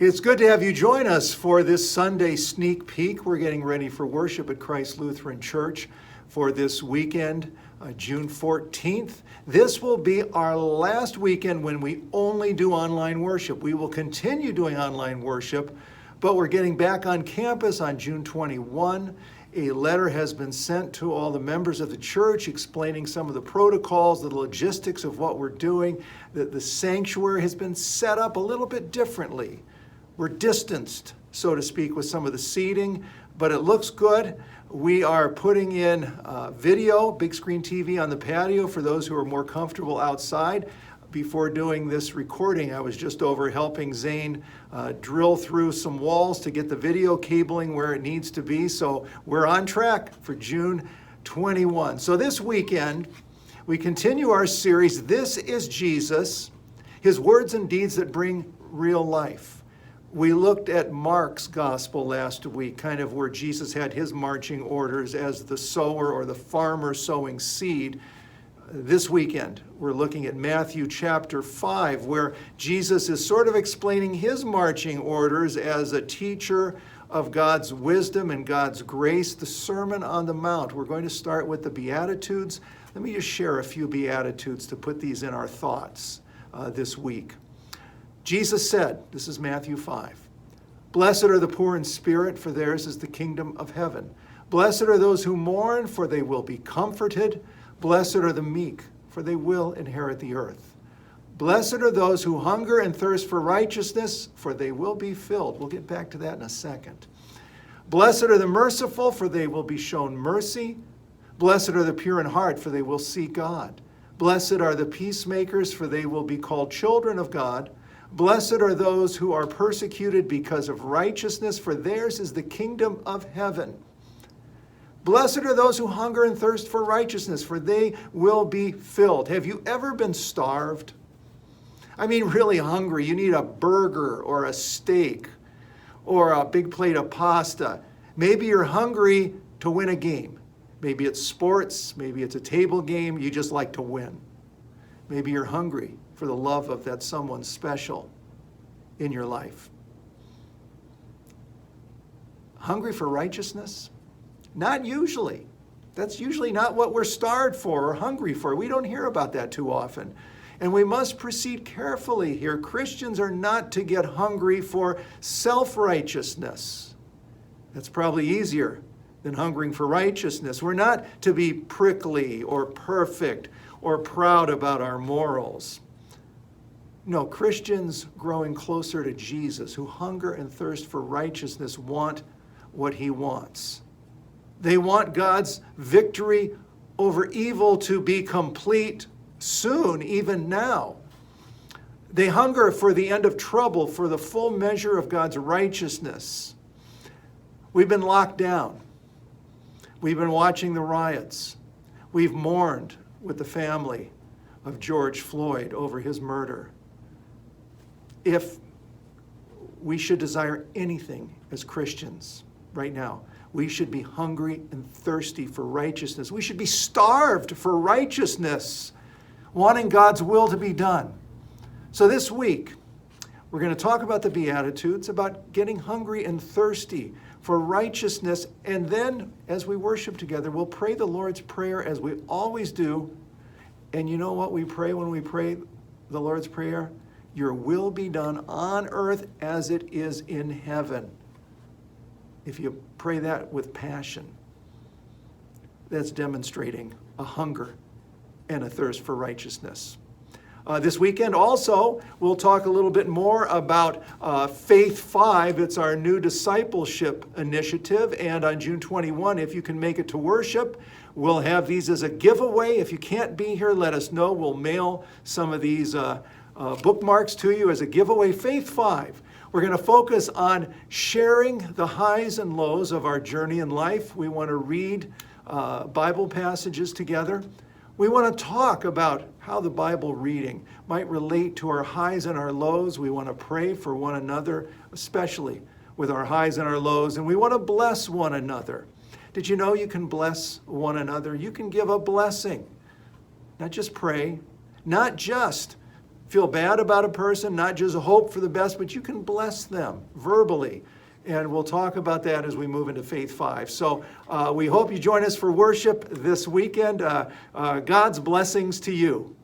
It's good to have you join us for this Sunday sneak peek. We're getting ready for worship at Christ Lutheran Church for this weekend, June 14th. This will be our last weekend when we only do online worship. We will continue doing online worship, but we're getting back on campus on June 21. A letter has been sent to all the members of the church explaining some of the protocols, the logistics of what we're doing, that the sanctuary has been set up a little bit differently. We're distanced, so to speak, with some of the seating, but it looks good. We are putting in video, big screen TV on the patio for those who are more comfortable outside. Before doing this recording, I was just over helping Zane drill through some walls to get the video cabling where it needs to be. So we're on track for June 21. So this weekend, we continue our series, This is Jesus, His Words and Deeds That Bring Real Life. We looked at Mark's gospel last week, kind of where Jesus had his marching orders as the sower or the farmer sowing seed. This weekend, we're looking at Matthew chapter 5, where Jesus is sort of explaining his marching orders as a teacher of God's wisdom and God's grace, the Sermon on the Mount. We're going to start with the Beatitudes. Let me just share a few Beatitudes to put these in our thoughts this week. Jesus said, this is Matthew 5, "Blessed are the poor in spirit, for theirs is the kingdom of heaven. Blessed are those who mourn, for they will be comforted. Blessed are the meek, for they will inherit the earth. Blessed are those who hunger and thirst for righteousness, for they will be filled." We'll get back to that in a second. "Blessed are the merciful, for they will be shown mercy. Blessed are the pure in heart, for they will see God. Blessed are the peacemakers, for they will be called children of God. Blessed are those who are persecuted because of righteousness, for theirs is the kingdom of heaven. Blessed are those who hunger and thirst for righteousness, for they will be filled." Have you ever been starved? I mean, really hungry. You need a burger or a steak or a big plate of pasta. Maybe you're hungry to win a game. Maybe it's sports. Maybe it's a table game. You just like to win. Maybe you're hungry for the love of that someone special in your life. Hungry for righteousness? Not usually. That's usually not what we're starved for or hungry for. We don't hear about that too often. And we must proceed carefully here. Christians are not to get hungry for self-righteousness. That's probably easier than hungering for righteousness. We're not to be prickly or perfect or proud about our morals. No, Christians growing closer to Jesus, who hunger and thirst for righteousness, want what he wants. They want God's victory over evil to be complete soon, even now. They hunger for the end of trouble, for the full measure of God's righteousness. We've been locked down. We've been watching the riots. We've mourned with the family of George Floyd over his murder. If we should desire anything as Christians right now, we should be hungry and thirsty for righteousness. We should be starved for righteousness, wanting God's will to be done. So this week, we're going to talk about the Beatitudes, about getting hungry and thirsty for righteousness. And then, as we worship together, we'll pray the Lord's Prayer as we always do. And you know what we pray when we pray the Lord's Prayer? Your will be done on earth as it is in heaven. If you pray that with passion, that's demonstrating a hunger and a thirst for righteousness. This weekend also, we'll talk a little bit more about Faith 5. It's our new discipleship initiative. And on June 21, if you can make it to worship, we'll have these as a giveaway. If you can't be here, let us know. We'll mail some of these bookmarks to you as a giveaway. Faith 5. We're going to focus on sharing the highs and lows of our journey in life. We want to read Bible passages together. We want to talk about how the Bible reading might relate to our highs and our lows. We want to pray for one another, especially with our highs and our lows, and we want to bless one another. Did you know you can bless one another? You can give a blessing, not just pray, not just feel bad about a person, not just hope for the best, but you can bless them verbally. And we'll talk about that as we move into Faith 5. So we hope you join us for worship this weekend. God's blessings to you.